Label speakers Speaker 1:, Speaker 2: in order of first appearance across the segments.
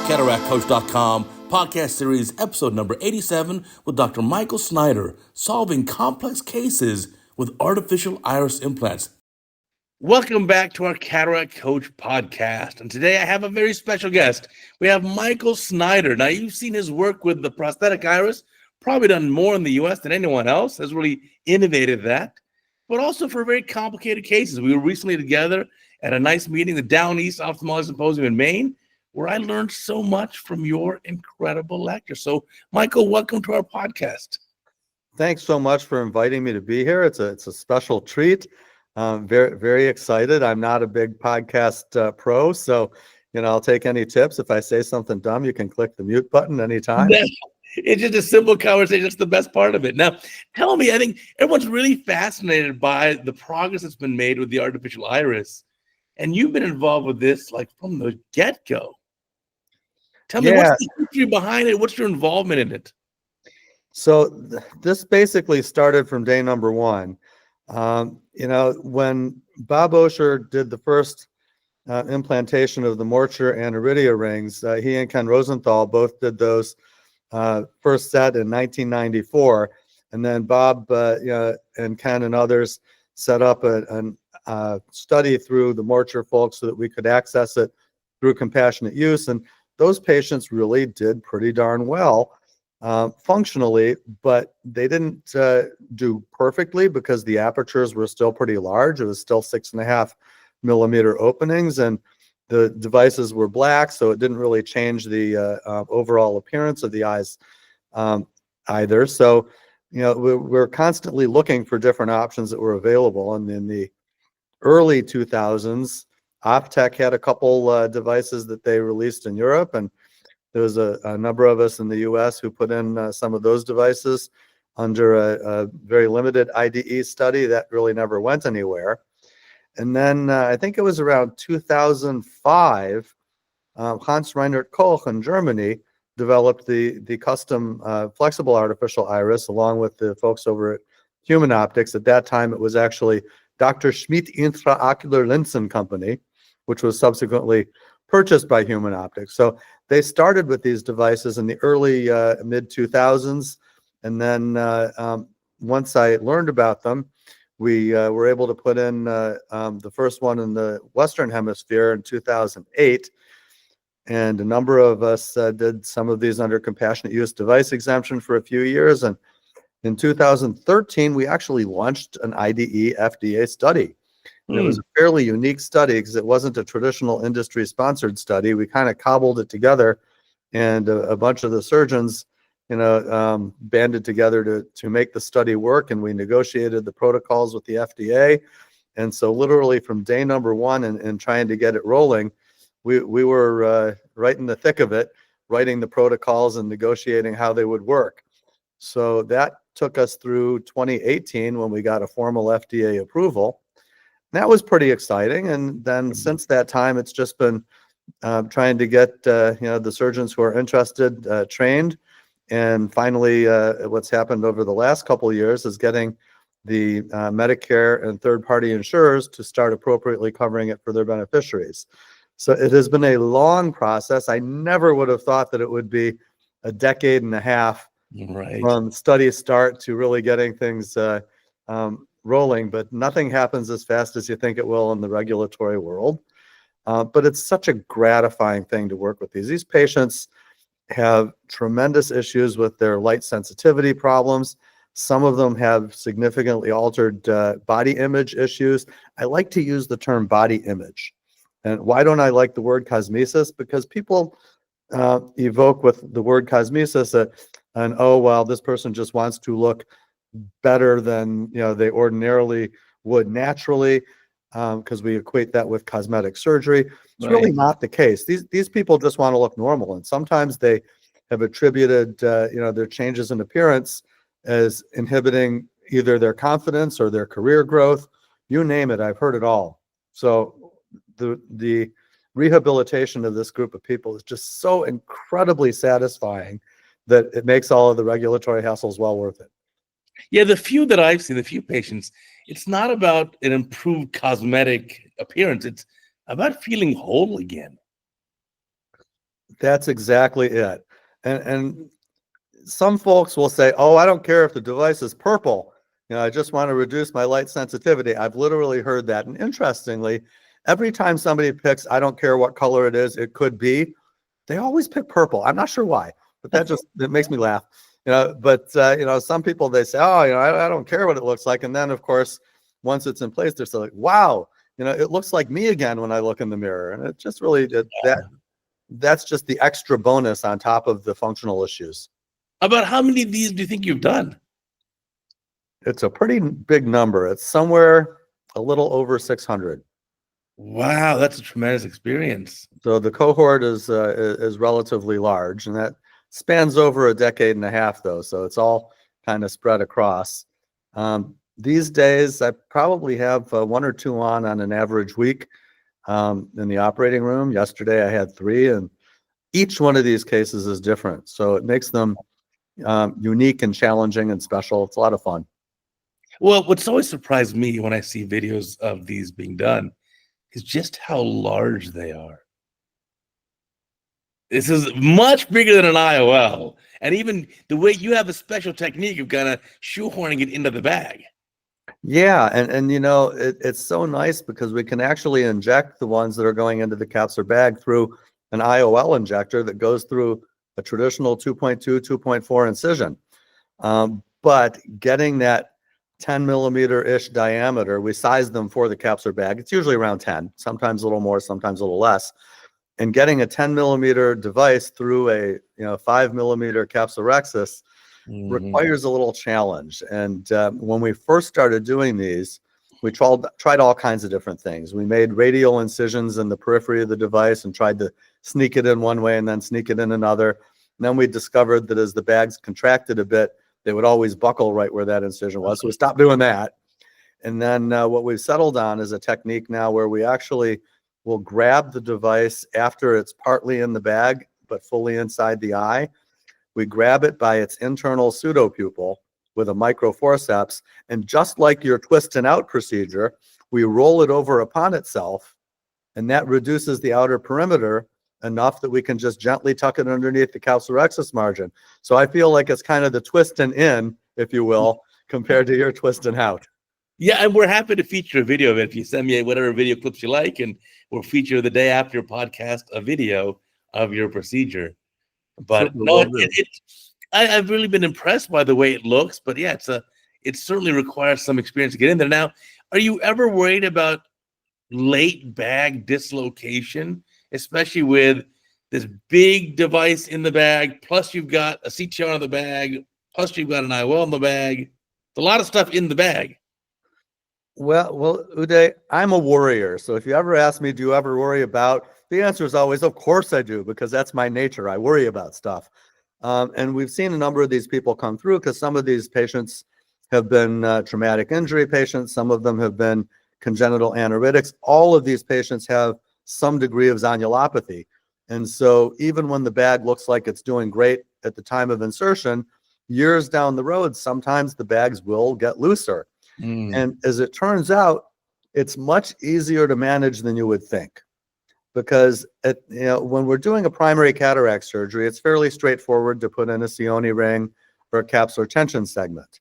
Speaker 1: CataractCoach.com, podcast series, episode number 87, with Dr. Michael Snyder, solving complex cases with artificial iris implants. Welcome back to our Cataract Coach podcast. And today I have a very special guest. We have Michael Snyder. Now, you've seen his work with the prosthetic iris, probably done more in the U.S. than anyone else, has really innovated that, but also for very complicated cases. We were recently together at a nice meeting, the Down East Ophthalmology Symposium in Maine, where I learned so much from your incredible lecture. So, Michael, welcome to our podcast.
Speaker 2: Thanks so much for inviting me to be here. It's a special treat. Very, very excited. I'm not a big podcast pro, so I'll take any tips. If I say something dumb, you can click the mute button anytime.
Speaker 1: It's just a simple conversation. That's the best part of it. Now, tell me, I think everyone's really fascinated by the progress that's been made with the artificial iris, and you've been involved with this like from the get-go. Tell me, what's the history behind it? What's your involvement in it?
Speaker 2: So this basically started from day number one. When Bob Osher did the first implantation of the Morcher and Iridia rings, he and Ken Rosenthal both did those first set in 1994. And then Bob and Ken and others set up a study through the Morcher folks so that we could access it through compassionate use. And those patients really did pretty darn well functionally, but they didn't do perfectly because the apertures were still pretty large. It was still 6.5 millimeter openings, and the devices were black, so it didn't really change the overall appearance of the eyes either. So, we're constantly looking for different options that were available. And in the early 2000s, Optech had a couple devices that they released in Europe, and there was a number of us in the U.S. who put in some of those devices under a very limited IDE study that really never went anywhere. And then I think it was around 2005, Hans Reinhard Koch in Germany developed the custom flexible artificial iris along with the folks over at Human Optics. At that time, it was actually Dr. Schmidt Intraocular Linsen Company, which was subsequently purchased by Human Optics. So they started with these devices in the early mid-2000s. And then once I learned about them, we were able to put in the first one in the Western Hemisphere in 2008. And a number of us did some of these under compassionate use device exemption for a few years. And in 2013, we actually launched an IDE FDA study. And it was a fairly unique study because it wasn't a traditional industry-sponsored study. We kind of cobbled it together, and a bunch of the surgeons, banded together to make the study work, and we negotiated the protocols with the FDA. And so literally from day number one and trying to get it rolling, we were right in the thick of it, writing the protocols and negotiating how they would work. So that took us through 2018 when we got a formal FDA approval. That was pretty exciting. And then since that time, it's just been trying to get the surgeons who are interested trained. And finally, what's happened over the last couple of years is getting the Medicare and third-party insurers to start appropriately covering it for their beneficiaries. So it has been a long process. I never would have thought that it would be a decade and a half from study start to really getting things rolling, but nothing happens as fast as you think it will in the regulatory world. But it's such a gratifying thing to work with these. These patients have tremendous issues with their light sensitivity problems. Some of them have significantly altered body image issues. I like to use the term body image. And why don't I like the word cosmesis? Because people evoke with the word cosmesis this person just wants to look better than they ordinarily would naturally, because we equate that with cosmetic surgery. It's really not the case. These people just want to look normal, and sometimes they have attributed their changes in appearance as inhibiting either their confidence or their career growth. You name it, I've heard it all. So the rehabilitation of this group of people is just so incredibly satisfying that it makes all of the regulatory hassles well worth it.
Speaker 1: Yeah, the few that I've seen, the few patients, it's not about an improved cosmetic appearance. It's about feeling whole again.
Speaker 2: That's exactly it. And some folks will say, oh, I don't care if the device is purple. I just want to reduce my light sensitivity. I've literally heard that. And interestingly, every time somebody picks, I don't care what color it is, it could be, they always pick purple. I'm not sure why, but it makes me laugh. But some people, they say, oh, I don't care what it looks like. And then of course, once it's in place, they're still like, wow, it looks like me again when I look in the mirror. And it just really, that's just the extra bonus on top of the functional issues.
Speaker 1: About how many of these do you think you've done?
Speaker 2: It's a pretty big number. It's somewhere a little over 600.
Speaker 1: Wow, that's a tremendous experience.
Speaker 2: So the cohort is relatively large, and that spans over a decade and a half, though. So it's all kind of spread across. These days, I probably have 1 or 2 on an average week in the operating room. Yesterday, I had 3, and each one of these cases is different. So it makes them unique and challenging and special. It's a lot of fun.
Speaker 1: Well, what's always surprised me when I see videos of these being done is just how large they are. This is much bigger than an IOL. And even the way you have a special technique of kind of shoehorning it into the bag.
Speaker 2: Yeah, and it's so nice because we can actually inject the ones that are going into the capsular bag through an IOL injector that goes through a traditional 2.2, 2.4 incision. But getting that 10 millimeter-ish diameter, we size them for the capsular bag. It's usually around 10, sometimes a little more, sometimes a little less. And getting a 10 millimeter device through a 5 millimeter capsulorhexis requires a little challenge. And when we first started doing these, we tried all kinds of different things. We made radial incisions in the periphery of the device and tried to sneak it in one way and then sneak it in another. And then we discovered that as the bags contracted a bit, they would always buckle right where that incision was. So we stopped doing that. And then what we've settled on is a technique now where we actually will grab the device after it's partly in the bag, but fully inside the eye. We grab it by its internal pseudopupil with a microforceps. And just like your twist and out procedure, we roll it over upon itself. And that reduces the outer perimeter enough that we can just gently tuck it underneath the calcarexis margin. So I feel like it's kind of the twist and in, if you will, compared to your twist and out.
Speaker 1: Yeah, and we're happy to feature a video of it. If you send me whatever video clips you like, and we'll feature the day after your podcast a video of your procedure. But no, I've really been impressed by the way it looks. But yeah, it certainly requires some experience to get in there. Now, are you ever worried about late bag dislocation, especially with this big device in the bag, plus you've got a CTR in the bag, plus you've got an IOL in the bag? It's a lot of stuff in the bag.
Speaker 2: Well, Uday, I'm a worrier. So if you ever ask me, do you ever worry about, the answer is always, of course I do, because that's my nature. I worry about stuff. And we've seen a number of these people come through because some of these patients have been traumatic injury patients. Some of them have been congenital anoretics. All of these patients have some degree of zonulopathy. And so even when the bag looks like it's doing great at the time of insertion, years down the road, sometimes the bags will get looser. And as it turns out, it's much easier to manage than you would think, because when we're doing a primary cataract surgery, it's fairly straightforward to put in a Cioni ring or a capsular tension segment.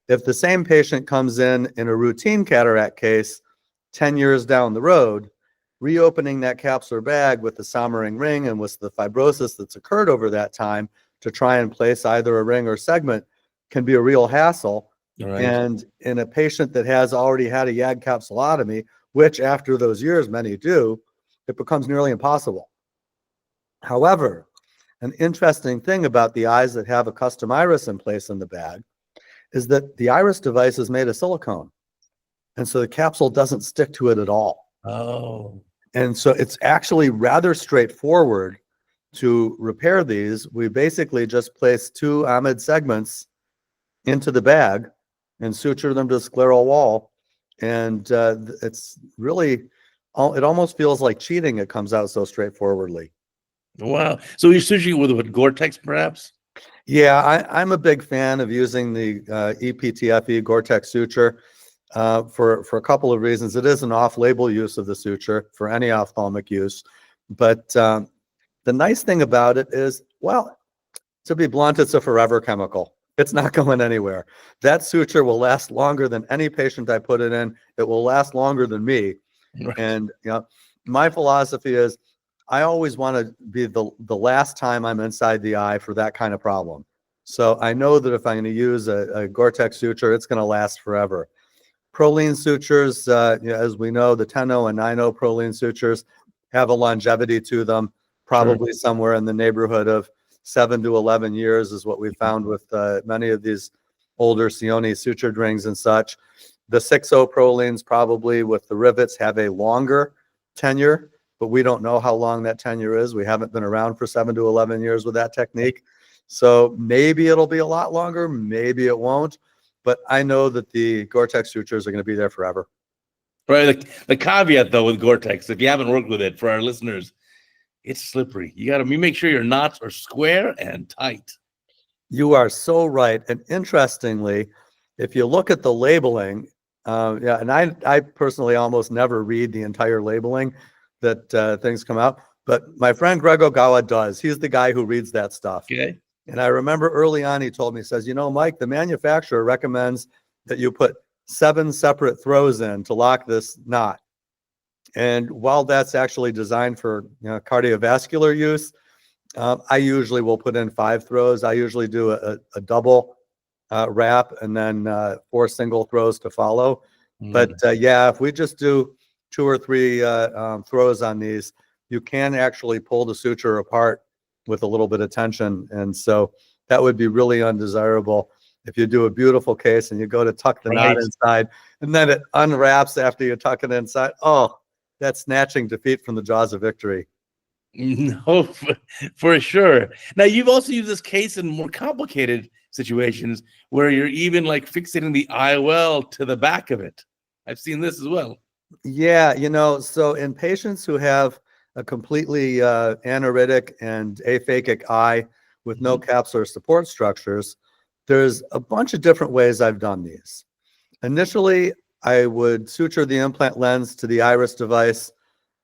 Speaker 2: If the same patient comes in a routine cataract case 10 years down the road, reopening that capsular bag with the Sommering ring and with the fibrosis that's occurred over that time to try and place either a ring or segment can be a real hassle. Right. And in a patient that has already had a YAG capsulotomy, which after those years many do, it becomes nearly impossible. However, an interesting thing about the eyes that have a custom iris in place in the bag is that the iris device is made of silicone. And so the capsule doesn't stick to it at all.
Speaker 1: Oh.
Speaker 2: And so it's actually rather straightforward to repair these. We basically just place 2 Ahmed segments into the bag and suture them to the scleral wall. And it's really, it almost feels like cheating. It comes out so straightforwardly.
Speaker 1: Wow. So you're suturing with Gore-Tex perhaps?
Speaker 2: Yeah, I'm a big fan of using the EPTFE Gore-Tex suture for a couple of reasons. It is an off-label use of the suture for any ophthalmic use, but The nice thing about it is, well, to be blunt, it's a forever chemical. It's not going anywhere. That suture will last longer than any patient I put it in. It will last longer than me.
Speaker 1: Right.
Speaker 2: And my philosophy is I always want to be the last time I'm inside the eye for that kind of problem. So I know that if I'm going to use a Gore-Tex suture, it's going to last forever. Prolene sutures, as we know, the 10-0 and 9-0 prolene sutures have a longevity to them, probably somewhere in the neighborhood of 7 to 11 years is what we found with many of these older Sione sutured rings and such. The 6-0 prolenes probably with the rivets have a longer tenure, but we don't know how long that tenure is. We haven't been around for 7 to 11 years with that technique. So maybe it'll be a lot longer, maybe it won't. But I know that the Gore-Tex sutures are going to be there forever.
Speaker 1: Right. The caveat, though, with Gore-Tex, if you haven't worked with it, for our listeners, it's slippery. You make sure your knots are square and tight.
Speaker 2: You are so right. And interestingly, if you look at the labeling, and I personally almost never read the entire labeling that things come out, but my friend Greg Ogawa does. He's the guy who reads that stuff.
Speaker 1: Okay.
Speaker 2: And I remember early on, he told me, he says, Mike, the manufacturer recommends that you put 7 separate throws in to lock this knot. And while that's actually designed for cardiovascular use, I usually will put in 5 throws. I usually do a double wrap and then 4 single throws to follow. But if we just do 2 or 3 throws on these, you can actually pull the suture apart with a little bit of tension. And so that would be really undesirable if you do a beautiful case and you go to tuck the knot inside and then it unwraps after you tuck it inside. Oh, that's snatching defeat from the jaws of victory.
Speaker 1: No, for sure. Now, you've also used this case in more complicated situations where you're even like fixating the IOL to the back of it. I've seen this as well.
Speaker 2: Yeah, so in patients who have a completely aniridic and aphakic eye with no capsular support structures, there's a bunch of different ways I've done these. Initially, I would suture the implant lens to the iris device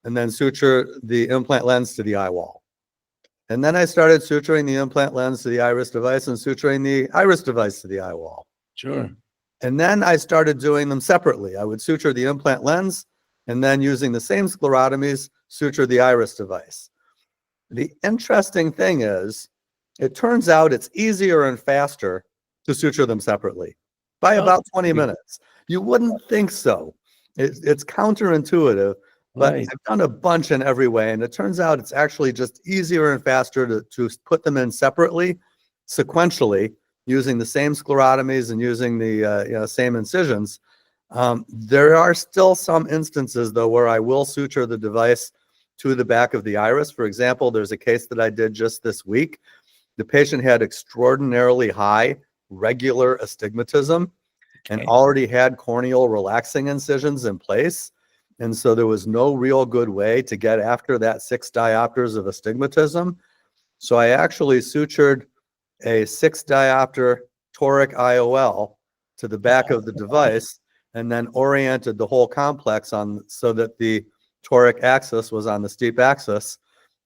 Speaker 2: and then suture the implant lens to the eye wall. And then I started suturing the implant lens to the iris device and suturing the iris device to the eye wall.
Speaker 1: Sure.
Speaker 2: And then I started doing them separately. I would suture the implant lens and then using the same sclerotomies, suture the iris device. The interesting thing is, it turns out it's easier and faster to suture them separately by about 20 minutes. You wouldn't think so. It's counterintuitive, but I've done a bunch in every way. And it turns out it's actually just easier and faster to put them in separately, sequentially, using the same sclerotomies and using the same incisions. There are still some instances, though, where I will suture the device to the back of the iris. For example, there's a case that I did just this week. The patient had extraordinarily high regular astigmatism and already had corneal relaxing incisions in place. And so there was no real good way to get after that 6 diopters of astigmatism. So I actually sutured a 6 diopter toric IOL to the back of the device and then oriented the whole complex so that the toric axis was on the steep axis.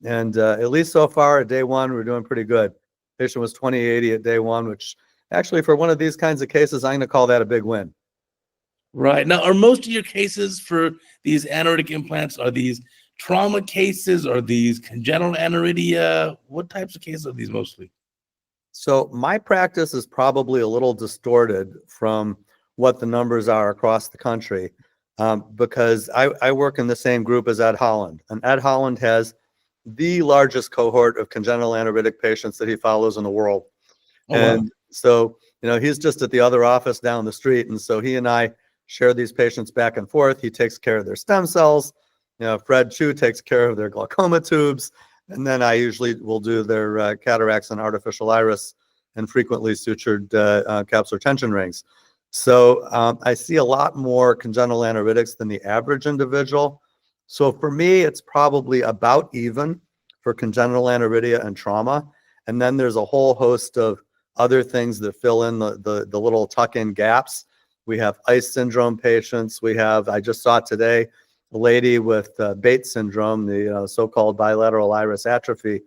Speaker 2: And at least so far at day 1, we're doing pretty good. Patient was 20/80 at day 1, which actually for one of these kinds of cases, I'm going to call that a big win.
Speaker 1: Right. Now, are most of your cases for these aniridic implants, are these trauma cases? Are these congenital aniridia? What types of cases are these mostly?
Speaker 2: So my practice is probably a little distorted from what the numbers are across the country because I work in the same group as Ed Holland. And Ed Holland has the largest cohort of congenital aniridic patients that he follows in the world. So, he's just at the other office down the street. And so he and I share these patients back and forth. He takes care of their stem cells. Fred Chu takes care of their glaucoma tubes. And then I usually will do their cataracts and artificial iris and frequently sutured capsular tension rings. So I see a lot more congenital aniridics than the average individual. So for me, it's probably about even for congenital aniridia and trauma. And then there's a whole host of other things that fill in the little tuck-in gaps. We have ICE syndrome patients. I just saw today lady with Bates syndrome, the so-called bilateral iris atrophy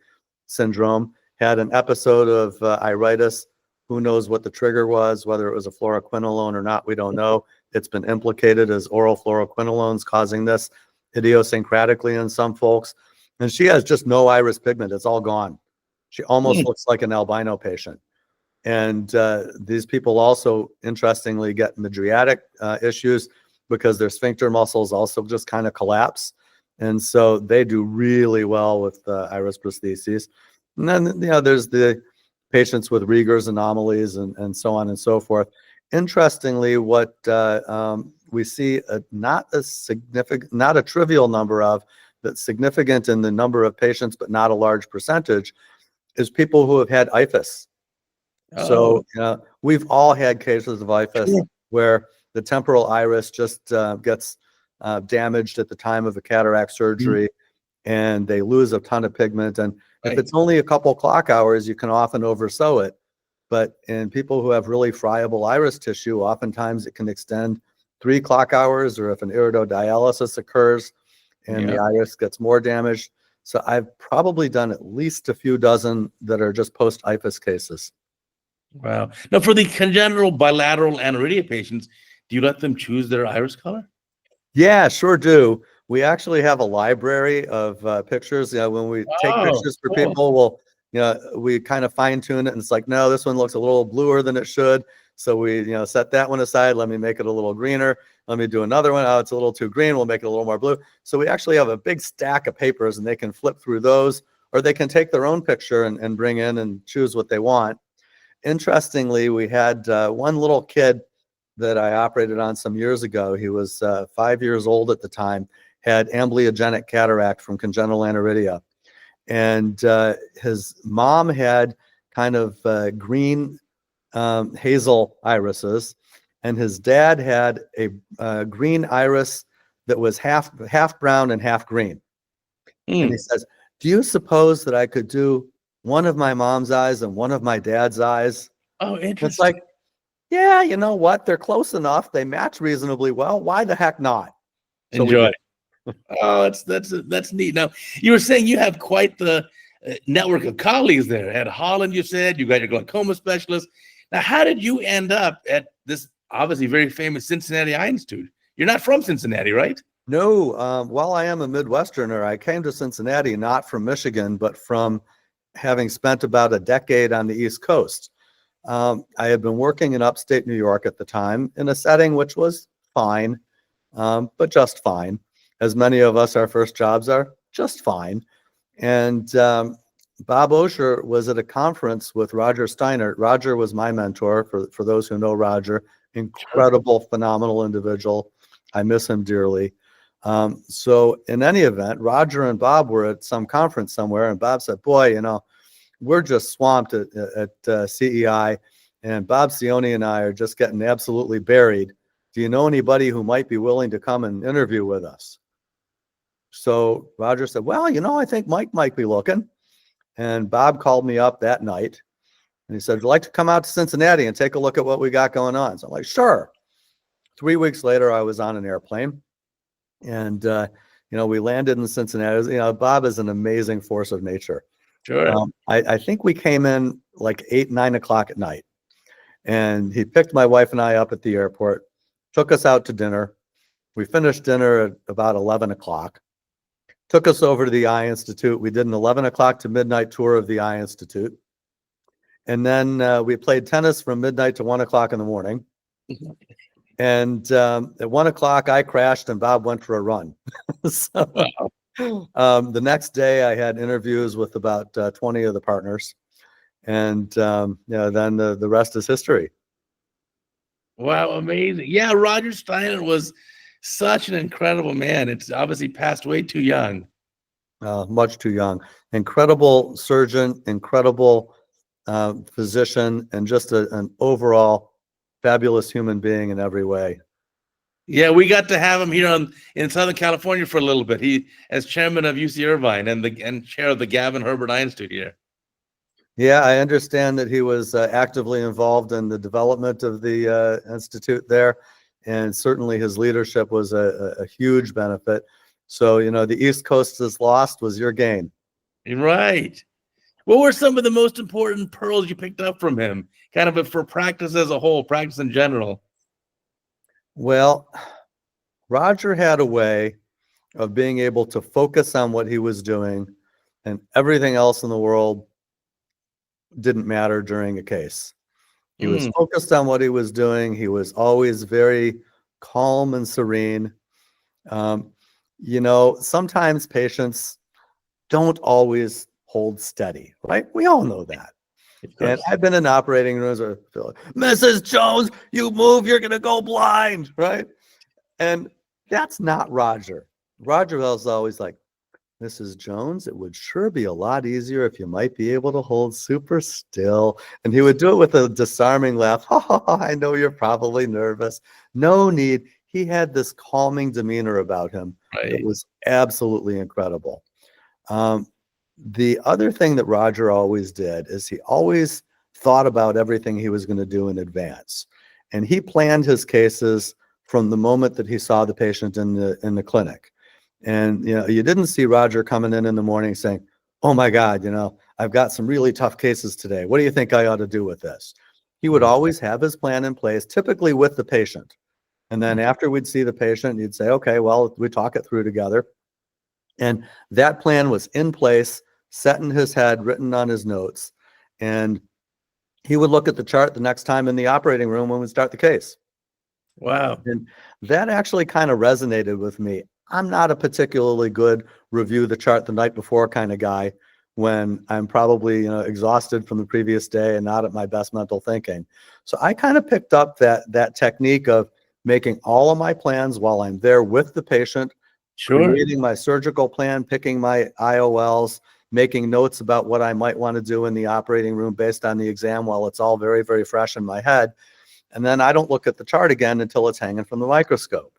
Speaker 2: syndrome, had an episode of iritis. Who knows what the trigger was, whether it was a fluoroquinolone or not, we don't know. It's been implicated as oral fluoroquinolones causing this idiosyncratically in some folks. And she has just no iris pigment. It's all gone. She almost looks like an albino patient. And these people also, interestingly, get midriatic issues because their sphincter muscles also just kind of collapse. And so they do really well with iris prostheses. And then, there's the patients with Rieger's anomalies and so on and so forth. Interestingly, what we see not a trivial number of, but significant in the number of patients, but not a large percentage, is people who have had IFAS. So we've all had cases of IFAS where the temporal iris just gets damaged at the time of a cataract surgery, and they lose a ton of pigment. And if it's only a couple clock hours, you can often oversew it. But in people who have really friable iris tissue, oftentimes it can extend 3 clock hours, or if an iridodialysis occurs and the iris gets more damaged. So I've probably done at least a few dozen that are just post-IFAS cases.
Speaker 1: Wow. Now, for the congenital bilateral aniridia patients, do you let them choose their iris color?
Speaker 2: Yeah, sure do. We actually have a library of pictures. When we take pictures for people, we kind of fine tune it, and it's like, no, this one looks a little bluer than it should. So we, set that one aside. Let me make it a little greener. Let me do another one. Oh, it's a little too green. We'll make it a little more blue. So we actually have a big stack of papers, and they can flip through those, or they can take their own picture and bring in and choose what they want. Interestingly, we had one little kid that I operated on some years ago. He was 5 years old at the time, had amblyogenic cataract from congenital aniridia. And his mom had kind of green hazel irises, and his dad had a green iris that was half brown and half green. And he says, do you suppose that I could do one of my mom's eyes and one of my dad's eyes?
Speaker 1: Oh, interesting.
Speaker 2: It's like, yeah, you know what? They're close enough. They match reasonably well. Why the heck not? So
Speaker 1: enjoy. Oh, that's neat. Now, you were saying you have quite the network of colleagues there. At Holland, you said you got your glaucoma specialist. Now, how did you end up at this obviously very famous Cincinnati Eye Institute? You're not from Cincinnati, right?
Speaker 2: No. While I am a Midwesterner, I came to Cincinnati not from Michigan, but from having spent about a decade on the East Coast. I had been working in upstate New York at the time in a setting which was fine, but just fine. As many of us, our first jobs are just fine. And Bob Osher was at a conference with Roger Steiner. Roger was my mentor, for those who know Roger. Incredible, phenomenal individual. I miss him dearly. So in any event, Roger and Bob were at some conference somewhere, and Bob said, boy, we're just swamped at CEI, and Bob Cioni and I are just getting absolutely buried. Do you know anybody who might be willing to come and interview with us? So Roger said, well, I think Mike might be looking. And Bob called me up that night, and he said, would you like to come out to Cincinnati and take a look at what we got going on? So I'm like, sure. 3 weeks later, I was on an airplane, and we landed in Cincinnati. Bob is an amazing force of nature.
Speaker 1: Sure.
Speaker 2: I think we came in like 8, 9 o'clock at night, and he picked my wife and I up at the airport, took us out to dinner. We finished dinner at about 11 o'clock, took us over to the Eye Institute. We did an 11 o'clock to midnight tour of the Eye Institute. And then we played tennis from midnight to 1 o'clock in the morning. And at 1 o'clock, I crashed and Bob went for a run. So the next day, I had interviews with about 20 of the partners. And then the rest is history.
Speaker 1: Wow, amazing. Yeah, Roger Steiner was such an incredible man. It's obviously passed away too young.
Speaker 2: Much too young. Incredible surgeon, incredible physician, and just an overall fabulous human being in every way.
Speaker 1: Yeah, we got to have him here in Southern California for a little bit. He as chairman of UC Irvine and chair of the Gavin Herbert Eye Institute here.
Speaker 2: Yeah, I understand that he was actively involved in the development of the institute there, and certainly his leadership was a huge benefit. So, the East Coast is lost was your gain.
Speaker 1: Right. What were some of the most important pearls you picked up from him? Kind of for practice as a whole, practice in general.
Speaker 2: Well, Roger had a way of being able to focus on what he was doing, and everything else in the world didn't matter during a case. He was focused on what he was doing. He was always very calm and serene. Sometimes patients don't always hold steady, right? We all know that. And I've been in operating rooms where Mrs. Jones, you move, you're going to go blind, right? And that's not Roger. Roger was always like, Mrs. Jones, it would sure be a lot easier if you might be able to hold super still. And he would do it with a disarming laugh. Ha, ha, ha, I know you're probably nervous. No need. He had this calming demeanor about him. Right. It was absolutely incredible. The other thing that Roger always did is he always thought about everything he was going to do in advance. And he planned his cases from the moment that he saw the patient in the clinic. And, you didn't see Roger coming in the morning saying, oh my God, I've got some really tough cases today. What do you think I ought to do with this? He would always have his plan in place, typically with the patient. And then after we'd see the patient, you'd say, okay, well, we talk it through together. And that plan was in place, set in his head, written on his notes. And he would look at the chart the next time in the operating room when we start the case.
Speaker 1: Wow.
Speaker 2: And that actually kind of resonated with me. I'm not a particularly good review the chart the night before kind of guy when I'm probably, exhausted from the previous day and not at my best mental thinking. So I kind of picked up that technique of making all of my plans while I'm there with the patient, creating my surgical plan, picking my IOLs, making notes about what I might want to do in the operating room based on the exam while it's all very, very fresh in my head. And then I don't look at the chart again until it's hanging from the microscope.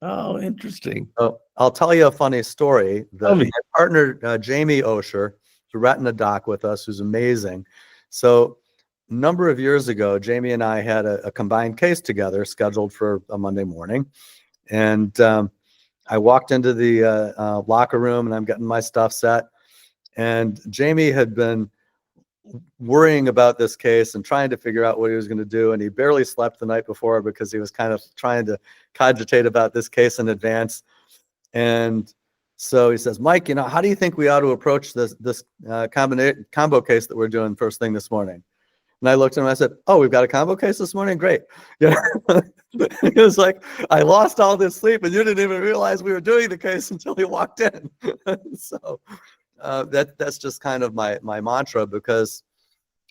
Speaker 1: Oh, interesting.
Speaker 2: So I'll tell you a funny story. My partner, Jamie Osher, is a retina doc with us, who's amazing. So a number of years ago, Jamie and I had a combined case together scheduled for a Monday morning. And I walked into the locker room and I'm getting my stuff set. And Jamie had been worrying about this case and trying to figure out what he was going to do. And he barely slept the night before because he was kind of trying to cogitate about this case in advance. And so he says, Mike, how do you think we ought to approach this combo case that we're doing first thing this morning? And I looked at him and I said, oh, we've got a combo case this morning? Great. He was like, I lost all this sleep and you didn't even realize we were doing the case until you walked in. So that's just kind of my mantra, because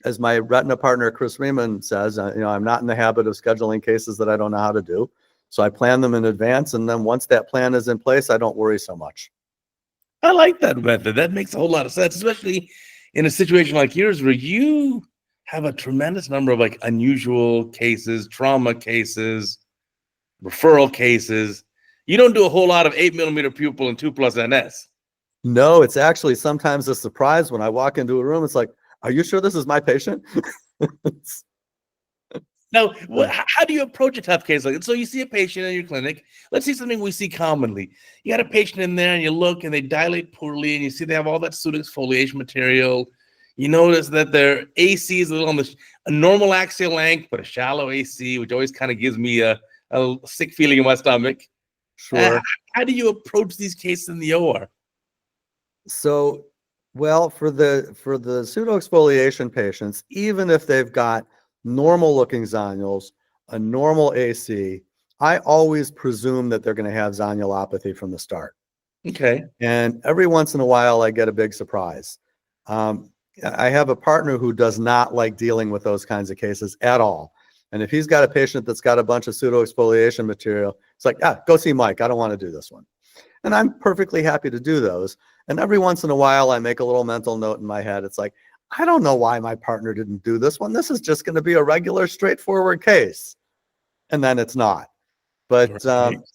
Speaker 2: as my retina partner, Chris Riemann, says, I'm not in the habit of scheduling cases that I don't know how to do. So I plan them in advance. And then once that plan is in place, I don't worry so much.
Speaker 1: I like that method. That makes a whole lot of sense, especially in a situation like yours where you have a tremendous number of unusual cases, trauma cases, referral cases. You don't do a whole lot of 8mm pupil and 2+ NS.
Speaker 2: No, it's actually sometimes a surprise when I walk into a room. It's like, are you sure this is my patient?
Speaker 1: Now, how do you approach a tough case like that? So you see a patient in your clinic. Let's see something we see commonly. You got a patient in there and you look and they dilate poorly and you see they have all that pseudoexfoliation material. You notice that their AC is a little on a normal axial length, but a shallow AC, which always kind of gives me a sick feeling in my stomach.
Speaker 2: Sure.
Speaker 1: How do you approach these cases in the OR?
Speaker 2: So, well, for the pseudoexfoliation patients, even if they've got normal looking zonules, a normal AC, I always presume that they're going to have zonulopathy from the start.
Speaker 1: Okay.
Speaker 2: And every once in a while, I get a big surprise. I have a partner who does not like dealing with those kinds of cases at all. And if he's got a patient that's got a bunch of pseudoexfoliation material, it's like, go see Mike. I don't want to do this one. And I'm perfectly happy to do those. And every once in a while, I make a little mental note in my head. It's like, I don't know why my partner didn't do this one. This is just going to be a regular, straightforward case. And then it's not. But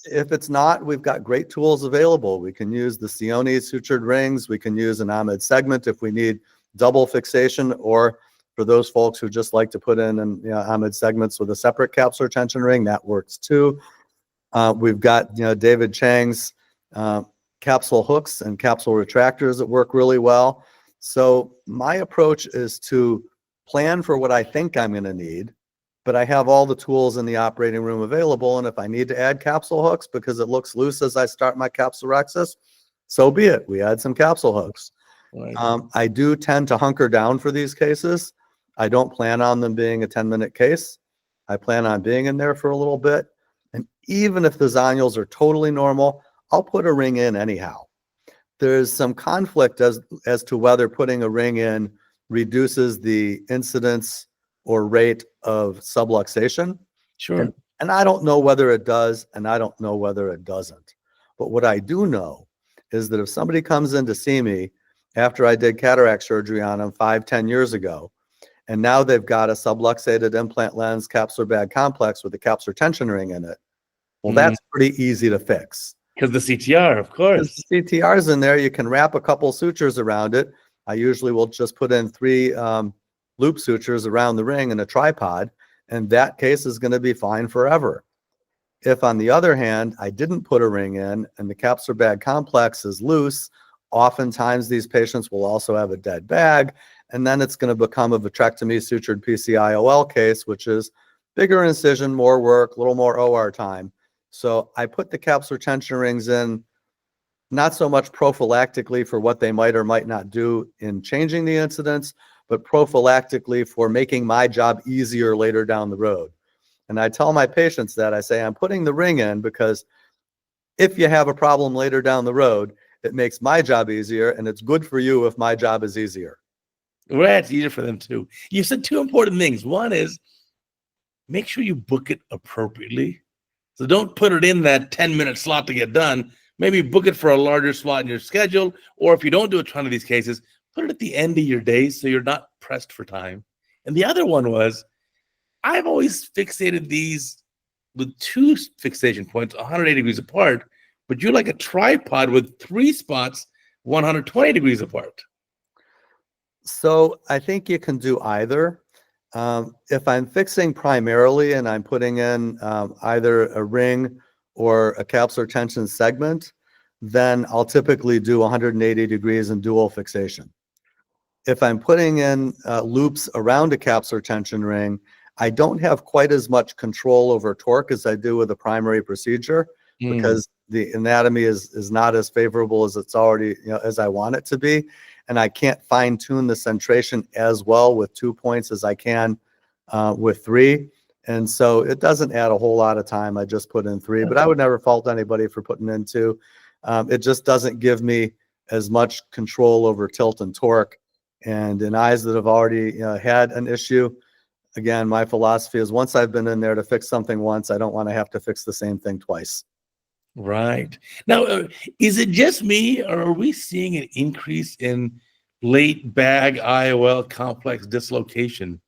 Speaker 2: if it's not, we've got great tools available. We can use the Sione sutured rings. We can use an Ahmed segment if we need double fixation, or for those folks who just like to put in Ahmed segments with a separate capsular tension ring, that works too. We've got David Chang's capsule hooks and capsule retractors that work really well. So my approach is to plan for what I think I'm going to need, but I have all the tools in the operating room available. And if I need to add capsule hooks because it looks loose as I start my capsulorhexis, so be it. We add some capsule hooks.
Speaker 1: Right.
Speaker 2: I do tend to hunker down for these cases. I don't plan on them being a 10-minute case. I plan on being in there for a little bit. And even if the zonules are totally normal, I'll put a ring in anyhow. There's some conflict as to whether putting a ring in reduces the incidence or rate of subluxation.
Speaker 1: Sure.
Speaker 2: And I don't know whether it does, and I don't know whether it doesn't. But what I do know is that if somebody comes in to see me after I did cataract surgery on them 5-10 years ago, and now they've got a subluxated implant lens capsular bag complex with a capsular tension ring in it, well, that's pretty easy to fix.
Speaker 1: Because the CTR, of course.
Speaker 2: The CTR's in there. You can wrap a couple sutures around it. I usually will just put in 3 loop sutures around the ring in a tripod, and that case is going to be fine forever. If, on the other hand, I didn't put a ring in and the capsular bag complex is loose, oftentimes these patients will also have a dead bag, and then it's going to become a vitrectomy sutured PCIOL case, which is bigger incision, more work, a little more OR time. So I put the capsular tension rings in, not so much prophylactically for what they might or might not do in changing the incidence, but prophylactically for making my job easier later down the road. And I tell my patients that, I say, I'm putting the ring in because if you have a problem later down the road, it makes my job easier, and it's good for you if my job is easier.
Speaker 1: Well, it's easier for them too. You said 2 important things. One is make sure you book it appropriately. So don't put it in that 10-minute slot to get done. Maybe book it for a larger slot in your schedule, or if you don't do a ton of these cases, put it at the end of your day so you're not pressed for time. And the other one was, I've always fixated these with 2 fixation points 180 degrees apart, but you're like a tripod with 3 spots 120 degrees apart.
Speaker 2: So I think you can do either. If I'm fixing primarily and I'm putting in either a ring or a capsular tension segment, then I'll typically do 180 degrees in dual fixation. If I'm putting in loops around a capsular tension ring, I don't have quite as much control over torque as I do with a primary procedure, because the anatomy is not as favorable as it's already, as I want it to be. And I can't fine tune the centration as well with 2 points as I can with 3. And so it doesn't add a whole lot of time. I just put in 3, but I would never fault anybody for putting in 2. It just doesn't give me as much control over tilt and torque. And in eyes that have already had an issue, again, my philosophy is once I've been in there to fix something once, I don't want to have to fix the same thing twice.
Speaker 1: Right. Now, is it just me, or are we seeing an increase in late bag IOL complex dislocation?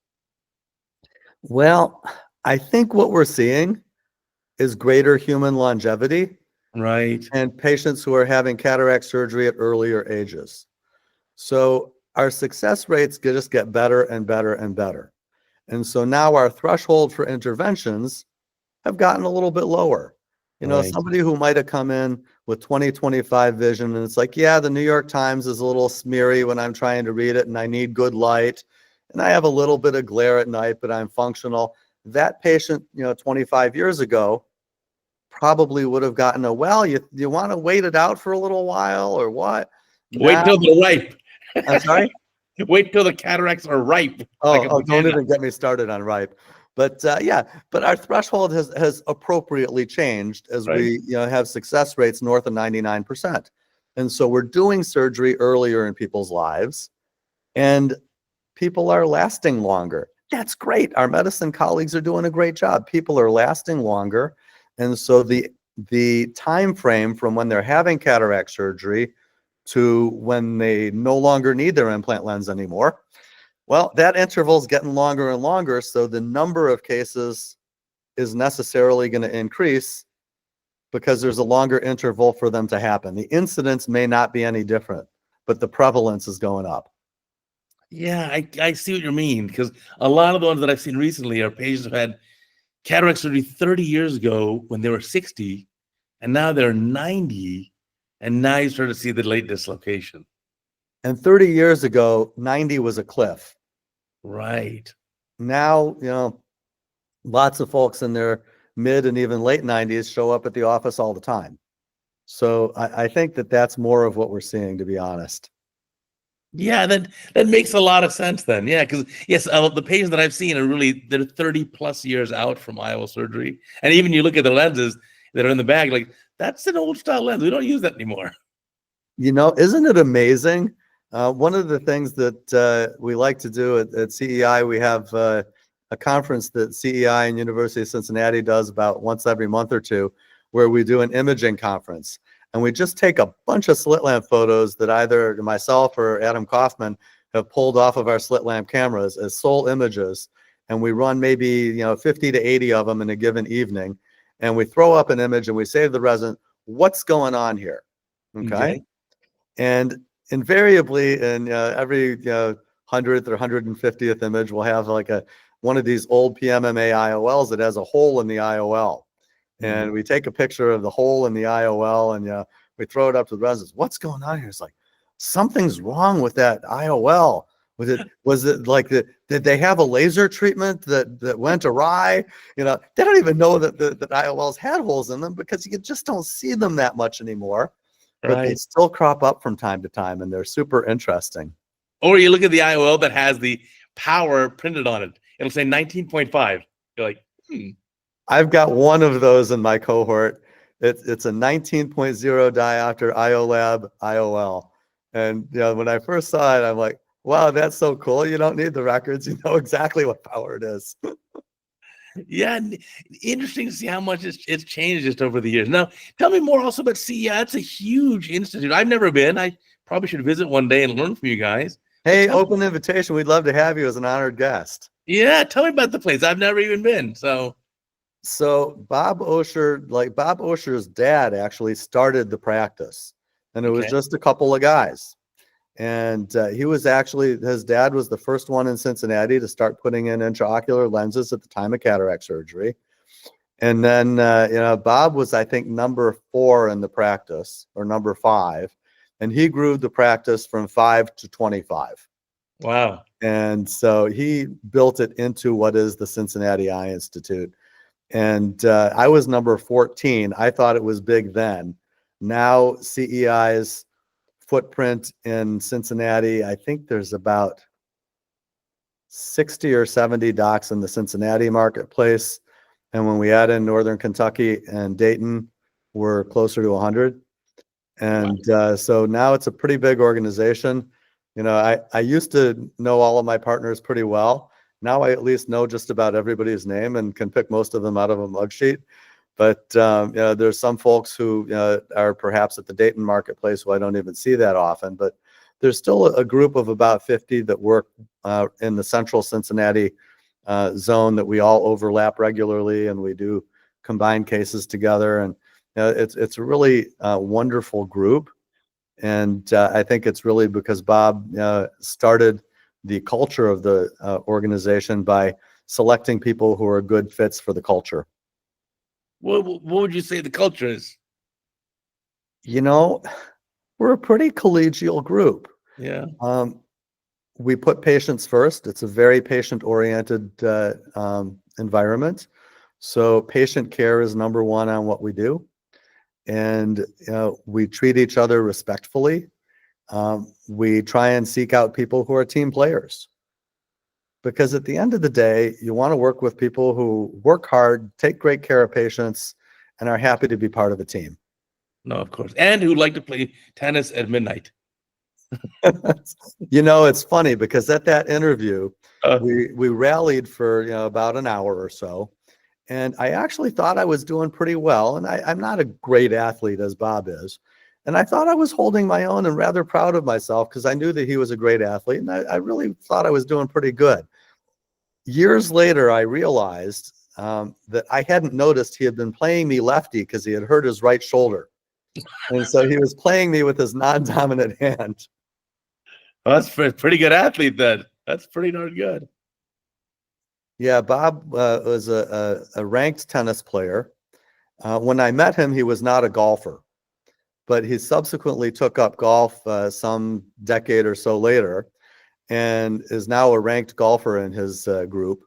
Speaker 2: Well, I think what we're seeing is greater human longevity,
Speaker 1: Right.
Speaker 2: and patients who are having cataract surgery at earlier ages. So our success rates just get better and better and better. And so now our threshold for interventions have gotten a little bit lower.
Speaker 1: Right.
Speaker 2: Somebody who might have come in with 20/25 vision, and it's like, yeah, the New York Times is a little smeary when I'm trying to read it, and I need good light, and I have a little bit of glare at night, but I'm functional. That patient, 25 years ago, probably would have gotten you want to wait it out for a little while or what?
Speaker 1: Wait till they're ripe.
Speaker 2: I'm sorry?
Speaker 1: Wait till the cataracts are ripe.
Speaker 2: Don't even get me started on ripe. But but our threshold has appropriately changed as we have success rates north of 99%. And so we're doing surgery earlier in people's lives, and people are lasting longer. That's great. Our medicine colleagues are doing a great job. People are lasting longer. And so the time frame from when they're having cataract surgery to when they no longer need their implant lens anymore, well, that interval is getting longer and longer, so the number of cases is necessarily going to increase because there's a longer interval for them to happen. The incidence may not be any different, but the prevalence is going up.
Speaker 1: Yeah, I see what you mean, because a lot of the ones that I've seen recently are patients who had cataract surgery 30 years ago when they were 60, and now they're 90, And now you start to see the late dislocation.
Speaker 2: And 30 years ago, 90 was a cliff.
Speaker 1: Right.
Speaker 2: Now, lots of folks in their mid and even late 90s show up at the office all the time. So I think that that's more of what we're seeing, to be honest.
Speaker 1: Yeah, that makes a lot of sense then. Yeah, because yes, the patients that I've seen they're 30 plus years out from IOL surgery. And even you look at the lenses that are in the bag, like that's an old style lens. We don't use that anymore.
Speaker 2: Isn't it amazing? One of the things that we like to do at CEI, we have a conference that CEI and University of Cincinnati does about once every month or two, where we do an imaging conference. And we just take a bunch of slit lamp photos that either myself or Adam Kaufman have pulled off of our slit lamp cameras as sole images. And we run maybe 50 to 80 of them in a given evening. And we throw up an image and we say to the resident, what's going on here? Okay. And invariably in every 100th or 150th image, we'll have like one of these old PMMA IOLs that has a hole in the IOL. And we take a picture of the hole in the IOL and we throw it up to the residents. What's going on here? It's like, something's wrong with that IOL. Was it like did they have a laser treatment that went awry? They don't even know that IOLs had holes in them because you just don't see them that much anymore. But they still crop up from time to time, and they're super interesting.
Speaker 1: Or you look at the IOL that has the power printed on it. It'll say 19.5. You're like,
Speaker 2: I've got one of those in my cohort. It's a 19.0 diopter IOLab IOL. And when I first saw it, I'm like, wow, that's so cool. You don't need the records. You know exactly what power it is.
Speaker 1: Yeah, interesting to see how much it's changed just over the years. Now, tell me more also about CEI. That's a huge institute. I've never been. I probably should visit one day and learn from you guys.
Speaker 2: Hey, open invitation. We'd love to have you as an honored guest.
Speaker 1: Yeah, tell me about the place. I've never even been. So
Speaker 2: Bob Osher's dad actually started the practice, and it was just a couple of guys. And his dad was the first one in Cincinnati to start putting in intraocular lenses at the time of cataract surgery. And then, Bob was, I think, number 4 in the practice, or number 5. And he grew the practice from 5 to 25.
Speaker 1: Wow.
Speaker 2: And so he built it into what is the Cincinnati Eye Institute. And I was number 14. I thought it was big then. Now CEI's footprint in Cincinnati, I think there's about 60 or 70 docs in the Cincinnati marketplace. And when we add in Northern Kentucky and Dayton, we're closer to 100. And so now it's a pretty big organization. I used to know all of my partners pretty well. Now I at least know just about everybody's name and can pick most of them out of a mug sheet. But there's some folks who are perhaps at the Dayton marketplace who I don't even see that often. But there's still a group of about 50 that work in the central Cincinnati zone that we all overlap regularly, and we do combine cases together. And it's a really wonderful group. And I think it's really because Bob started the culture of the organization by selecting people who are good fits for the culture.
Speaker 1: What would you say the culture is?
Speaker 2: We're a pretty collegial group.
Speaker 1: Yeah.
Speaker 2: We put patients first. It's a very patient-oriented environment. So patient care is number 1 on what we do. And we treat each other respectfully. We try and seek out people who are team players. Because at the end of the day, you want to work with people who work hard, take great care of patients, and are happy to be part of a team.
Speaker 1: No, of course. And who like to play tennis at midnight.
Speaker 2: It's funny because at that interview, we rallied for about an hour or so. And I actually thought I was doing pretty well. And I'm not a great athlete as Bob is. And I thought I was holding my own and rather proud of myself because I knew that he was a great athlete. And I really thought I was doing pretty good. Years later, I realized that I hadn't noticed he had been playing me lefty because he had hurt his right shoulder. And so he was playing me with his non-dominant hand.
Speaker 1: Well, that's a pretty good athlete then. That's pretty darn good.
Speaker 2: Yeah, Bob was a ranked tennis player. When I met him, he was not a golfer. but he subsequently took up golf some decade or so later, and is now a ranked golfer in his group.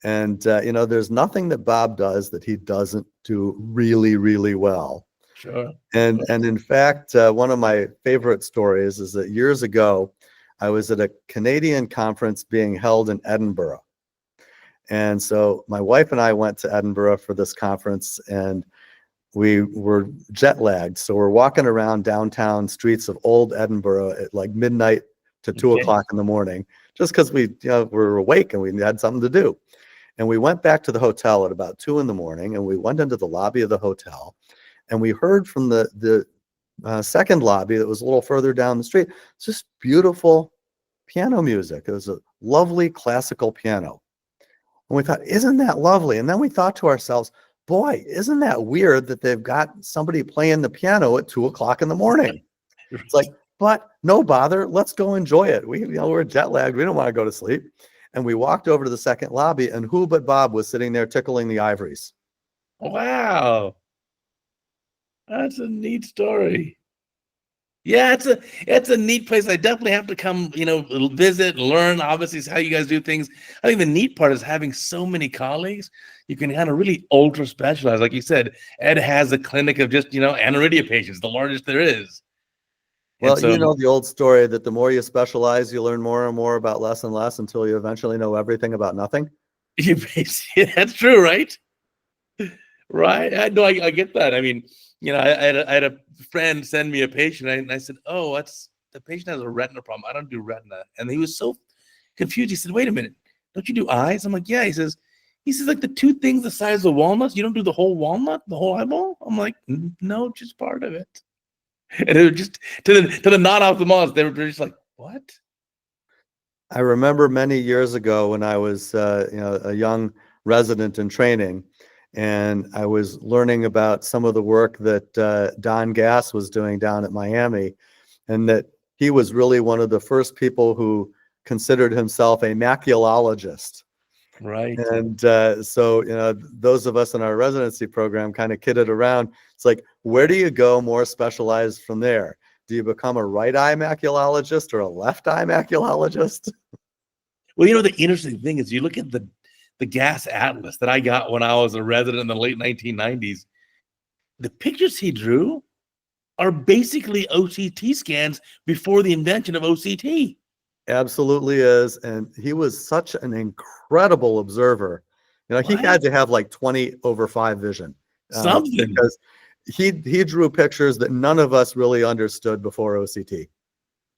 Speaker 2: And there's nothing that Bob does that he doesn't do really, really well.
Speaker 1: Sure.
Speaker 2: And in fact, one of my favorite stories is that years ago, I was at a Canadian conference being held in Edinburgh. And so my wife and I went to Edinburgh for this conference, and we were jet lagged. So we're walking around downtown streets of old Edinburgh at like midnight to 2:00 in the morning, just because we were awake and we had something to do. And we went back to the hotel at about 2 in the morning, and we went into the lobby of the hotel, and we heard from the second lobby that was a little further down the street, just beautiful piano music. It was a lovely classical piano. And we thought, isn't that lovely? And then we thought to ourselves, boy, isn't that weird that they've got somebody playing the piano at 2:00 in the morning? It's like, but no bother, let's go enjoy it. We're jet lagged. We don't want to go to sleep. And we walked over to the second lobby, and who but Bob was sitting there tickling the ivories.
Speaker 1: Wow. That's a neat story. Yeah, it's a neat place. I definitely have to come, visit and learn. Obviously, it's how you guys do things. I think the neat part is having so many colleagues. You can kind of really ultra specialize. Like you said, Ed has a clinic of just, aniridia patients, the largest there is.
Speaker 2: Well, so, the old story that the more you specialize, you learn more and more about less and less until you eventually know everything about nothing.
Speaker 1: That's true, right? Right. I get that. I mean, I had a friend send me a patient, and I said, "Oh, the patient has a retina problem. I don't do retina." And he was so confused. He said, "Wait a minute, don't you do eyes?" I'm like, "Yeah." He says, like the two things the size of walnuts. You don't do the whole walnut, the whole eyeball. I'm like, "No, just part of it." And it was just to the non-ophthalmologists, they were just like, "What?"
Speaker 2: I remember many years ago when I was, a young resident in training, and I was learning about some of the work that Don Gass was doing down at Miami, and that he was really one of the first people who considered himself a maculologist.
Speaker 1: Right.
Speaker 2: And so, those of us in our residency program kind of kidded around. It's like, where do you go more specialized from there? Do you become a right eye maculologist or a left eye maculologist?
Speaker 1: Well, the interesting thing is you look at the Gass Atlas that I got when I was a resident in the late 1990s. The pictures he drew are basically OCT scans before the invention of OCT.
Speaker 2: Absolutely is. And he was such an incredible observer. He had to have like 20/5 vision.
Speaker 1: Something.
Speaker 2: Because he drew pictures that none of us really understood before OCT.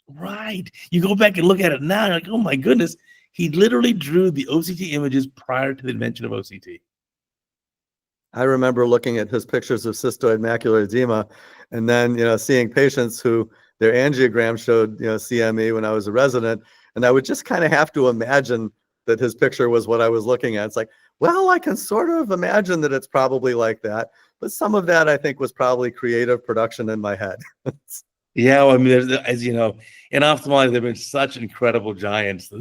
Speaker 1: Right. You go back and look at it now, you're like, oh my goodness, he literally drew the OCT images prior to the invention of OCT.
Speaker 2: I remember looking at his pictures of cystoid macular edema, and then seeing patients who their angiogram showed CME when I was a resident, and I would just kind of have to imagine that his picture was what I was looking at. It's like, well, I can sort of imagine that it's probably like that, but some of that I think was probably creative production in my head.
Speaker 1: Yeah, well, I mean, as you know, in ophthalmology, there have been such incredible giants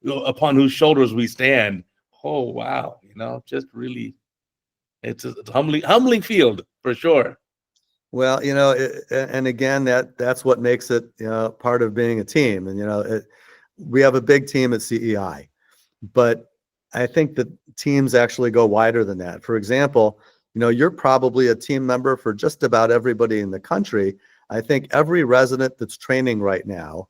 Speaker 1: upon whose shoulders we stand. Oh wow, just really, it's a humbling field for sure.
Speaker 2: Well, and again, that's what makes it part of being a team. And we have a big team at CEI, but I think that teams actually go wider than that. For example, you're probably a team member for just about everybody in the country. I think every resident that's training right now,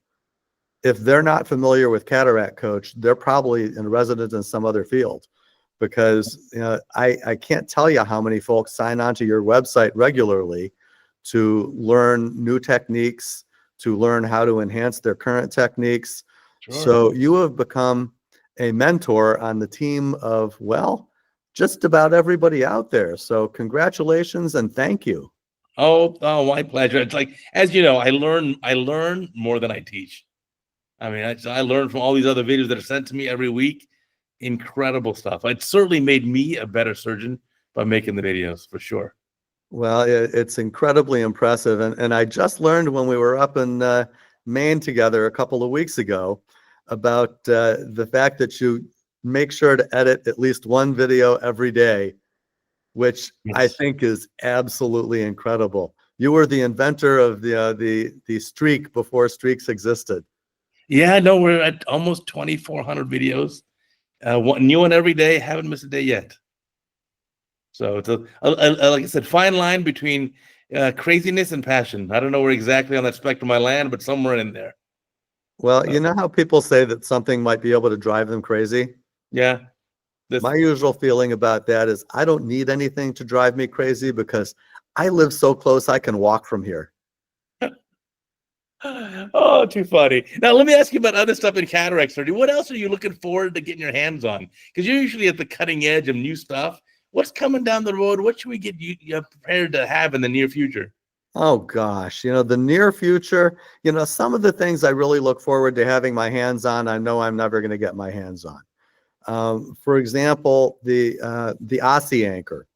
Speaker 2: if they're not familiar with CataractCoach, they're probably a resident in some other field, because I can't tell you how many folks sign on to your website regularly to learn new techniques, to learn how to enhance their current techniques. Sure. So you have become a mentor on the team of, well, just about everybody out there. So congratulations and thank you.
Speaker 1: Oh, my pleasure. It's like, as you know, I learn more than I teach. I mean, I learn from all these other videos that are sent to me every week. Incredible stuff. It certainly made me a better surgeon by making the videos, for sure.
Speaker 2: Well, it's incredibly impressive. And I just learned when we were up in Maine together a couple of weeks ago about the fact that you make sure to edit at least one video every day, which yes. I think is absolutely incredible. You were the inventor of the streak before streaks existed.
Speaker 1: Yeah, no, we're at almost 2,400 videos. One new one every day. Haven't missed a day yet. So it's like I said, fine line between craziness and passion. I don't know where exactly on that spectrum I land, but somewhere in there.
Speaker 2: Well, you know how people say that something might be able to drive them crazy?
Speaker 1: Yeah.
Speaker 2: My usual feeling about that is I don't need anything to drive me crazy because I live so close I can walk from here.
Speaker 1: Oh, too funny. Now, let me ask you about other stuff in cataract surgery. What else are you looking forward to getting your hands on? Because you're usually at the cutting edge of new stuff. What's coming down the road? What should we get you prepared to have in the near future?
Speaker 2: Oh gosh, the near future, some of the things I really look forward to having my hands on, I know I'm never going to get my hands on. For example, the Ossi anchor.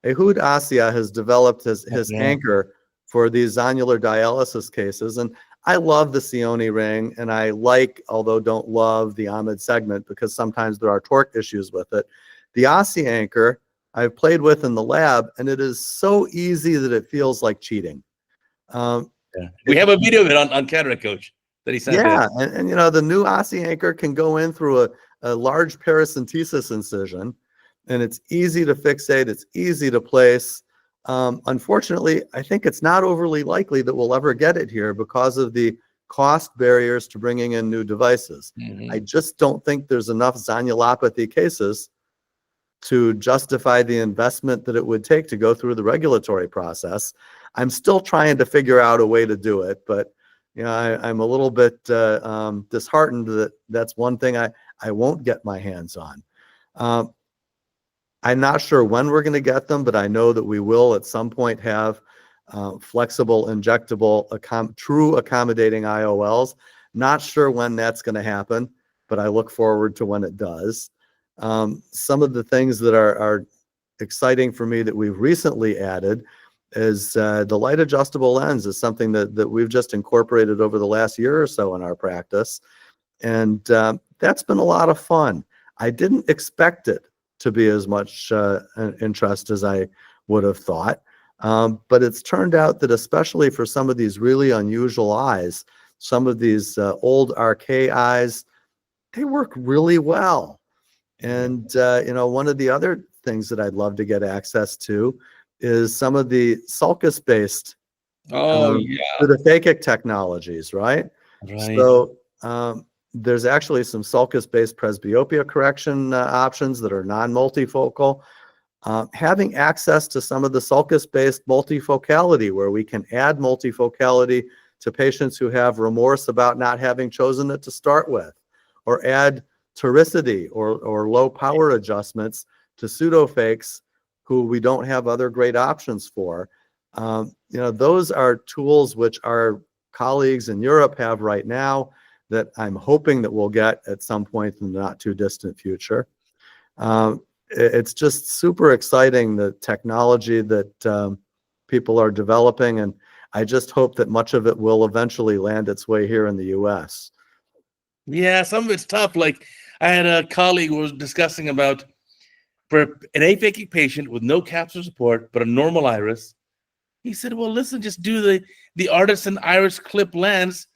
Speaker 2: Ehud Assia has developed his anchor for these zonular dialysis cases. And I love the Sione ring, and I like, although don't love, the Ahmed segment because sometimes there are torque issues with it. The Ossi anchor I've played with in the lab, and it is so easy that it feels like cheating.
Speaker 1: We have a video of it on CataractCoach that he sent.
Speaker 2: Yeah, and the new Ossi anchor can go in through a large paracentesis incision, and it's easy to fixate, it's easy to place. Unfortunately, I think it's not overly likely that we'll ever get it here because of the cost barriers to bringing in new devices. I just don't think there's enough zonulopathy cases to justify the investment that it would take to go through the regulatory process. I'm still trying to figure out a way to do it, but I'm a little bit disheartened that that's one thing I won't get my hands on. I'm not sure when we're going to get them, but I know that we will at some point have flexible, injectable, true accommodating IOLs. Not sure when that's going to happen, but I look forward to when it does. Some of the things that are exciting for me that we've recently added is the light adjustable lens is something that we've just incorporated over the last year or so in our practice. And that's been a lot of fun. I didn't expect it to be as much interest as I would have thought. But it's turned out that especially for some of these really unusual eyes, some of these old RK eyes, they work really well. And, one of the other things that I'd love to get access to is some of the sulcus-based pseudophakic technologies, right? So there's actually some sulcus-based presbyopia correction options that are non-multifocal. Having access to some of the sulcus-based multifocality, where we can add multifocality to patients who have remorse about not having chosen it to start with, or add toricity or low power adjustments to pseudofakes who we don't have other great options for. Those are tools which our colleagues in Europe have right now that I'm hoping that we'll get at some point in the not too distant future. It's just super exciting, the technology that people are developing, and I just hope that much of it will eventually land its way here in the US.
Speaker 1: Yeah, some of it's tough. Like I had a colleague who was discussing about for an aphakic patient with no capsular support, but a normal iris. He said, well, listen, just do the artisan iris clip lens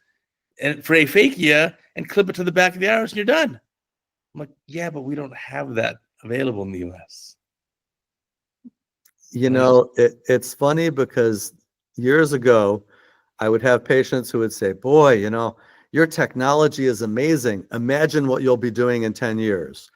Speaker 1: and for aphakia and clip it to the back of the iris and you're done. I'm like, yeah, but we don't have that available in the US.
Speaker 2: It's funny because years ago, I would have patients who would say, boy, your technology is amazing. Imagine what you'll be doing in 10 years.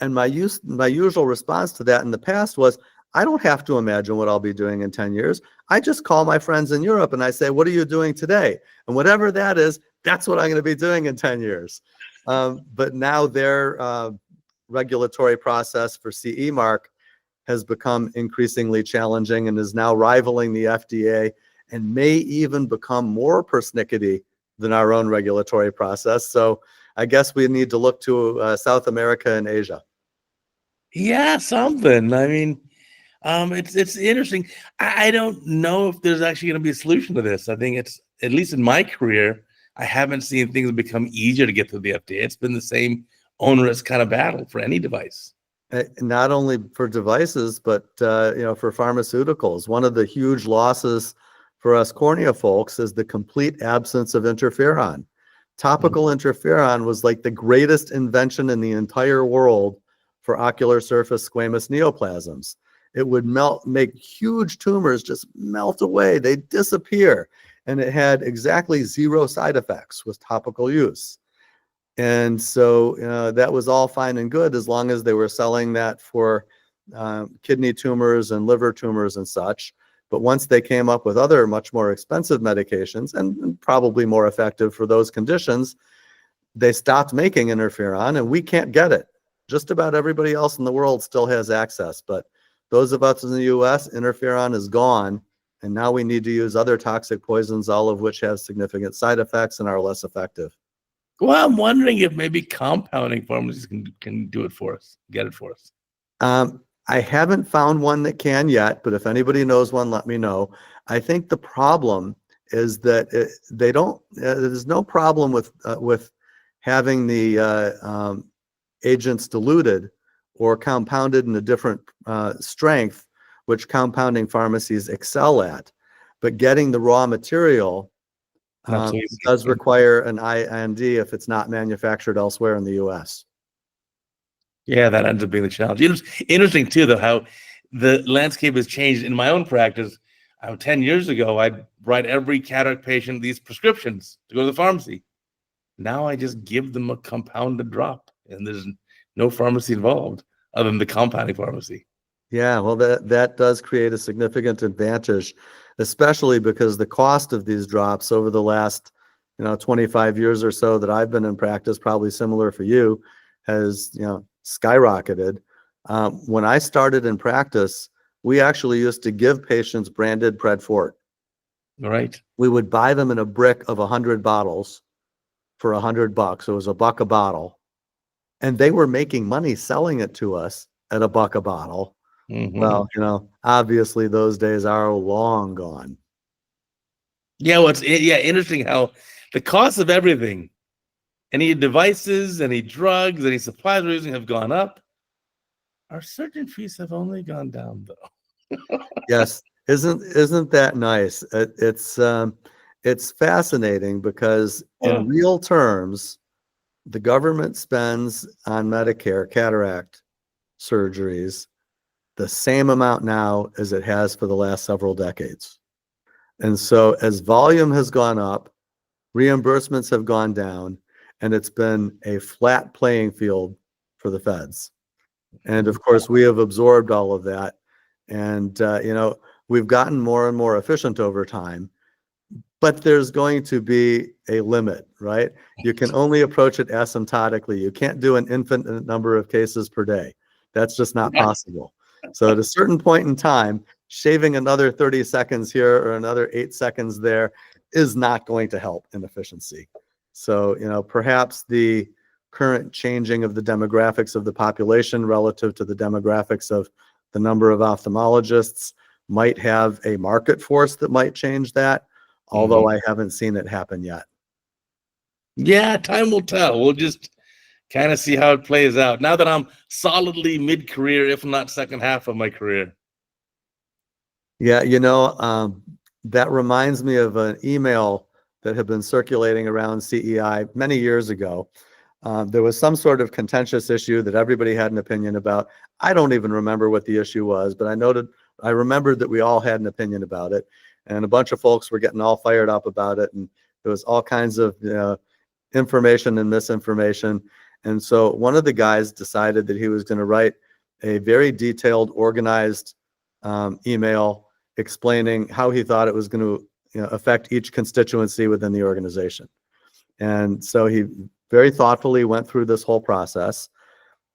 Speaker 2: And my usual response to that in the past was, I don't have to imagine what I'll be doing in 10 years. I just call my friends in Europe and I say, what are you doing today? And whatever that is, that's what I'm going to be doing in 10 years. But now their regulatory process for CE mark has become increasingly challenging and is now rivaling the FDA and may even become more persnickety than our own regulatory process. So I guess we need to look to South America and Asia.
Speaker 1: Yeah, something. I mean, it's interesting. I don't know if there's actually going to be a solution to this. I think it's, at least in my career, I haven't seen things become easier to get through the FDA. It's been the same onerous kind of battle for any device.
Speaker 2: Not only for devices, but for pharmaceuticals. One of the huge losses for us cornea folks is the complete absence of interferon. Topical interferon was like the greatest invention in the entire world for ocular surface squamous neoplasms. It would make huge tumors just melt away. They disappear. And it had exactly 0 side effects with topical use. And so that was all fine and good as long as they were selling that for kidney tumors and liver tumors and such. But once they came up with other much more expensive medications and probably more effective for those conditions, they stopped making interferon, and we can't get it. Just about everybody else in the world still has access, but those of us in the US, interferon is gone, and now we need to use other toxic poisons, all of which have significant side effects and are less effective.
Speaker 1: Well, I'm wondering if maybe compounding pharmacies can do it for us, get it for us.
Speaker 2: I haven't found one that can yet, but if anybody knows one, let me know. I think the problem is that there's no problem with having the agents diluted or compounded in a different strength, which compounding pharmacies excel at. But getting the raw material does require an IND if it's not manufactured elsewhere in the US.
Speaker 1: Yeah, that ends up being the challenge. Interesting too, though, how the landscape has changed in my own practice. 10 years ago, I'd write every cataract patient these prescriptions to go to the pharmacy. Now I just give them a compounded drop, and there's no pharmacy involved other than the compounding pharmacy.
Speaker 2: Yeah, well, that does create a significant advantage, especially because the cost of these drops over the last 25 years or so that I've been in practice, probably similar for you, has skyrocketed. When I started in practice, we actually used to give patients branded Predfort.
Speaker 1: Right.
Speaker 2: We would buy them in a brick of 100 bottles for $100. It was $1 a bottle, and they were making money selling it to us at $1 a bottle.
Speaker 1: Mm-hmm.
Speaker 2: Well, obviously those days are long gone.
Speaker 1: Yeah, interesting how the cost of everything, any devices, any drugs, any supplies we're using have gone up. Our surgeon fees have only gone down, though.
Speaker 2: Yes, isn't that nice? It's fascinating because in real terms, the government spends on Medicare cataract surgeries the same amount now as it has for the last several decades. And so as volume has gone up, reimbursements have gone down, and it's been a flat playing field for the feds. And of course, we have absorbed all of that. And, we've gotten more and more efficient over time, but there's going to be a limit, right? You can only approach it asymptotically. You can't do an infinite number of cases per day. That's just not possible. So at a certain point in time, shaving another 30 seconds here or another 8 seconds there is not going to help in efficiency. So, perhaps the current changing of the demographics of the population relative to the demographics of the number of ophthalmologists might have a market force that might change that, although I haven't seen it happen yet.
Speaker 1: Yeah, time will tell. We'll just kind of see how it plays out. Now that I'm solidly mid-career, if not second half of my career.
Speaker 2: Yeah, that reminds me of an email that had been circulating around CEI many years ago. There was some sort of contentious issue that everybody had an opinion about. I don't even remember what the issue was, but I remembered that we all had an opinion about it, and a bunch of folks were getting all fired up about it, and there was all kinds of information and misinformation. And so one of the guys decided that he was going to write a very detailed, organized email explaining how he thought it was going to affect each constituency within the organization. And so he very thoughtfully went through this whole process,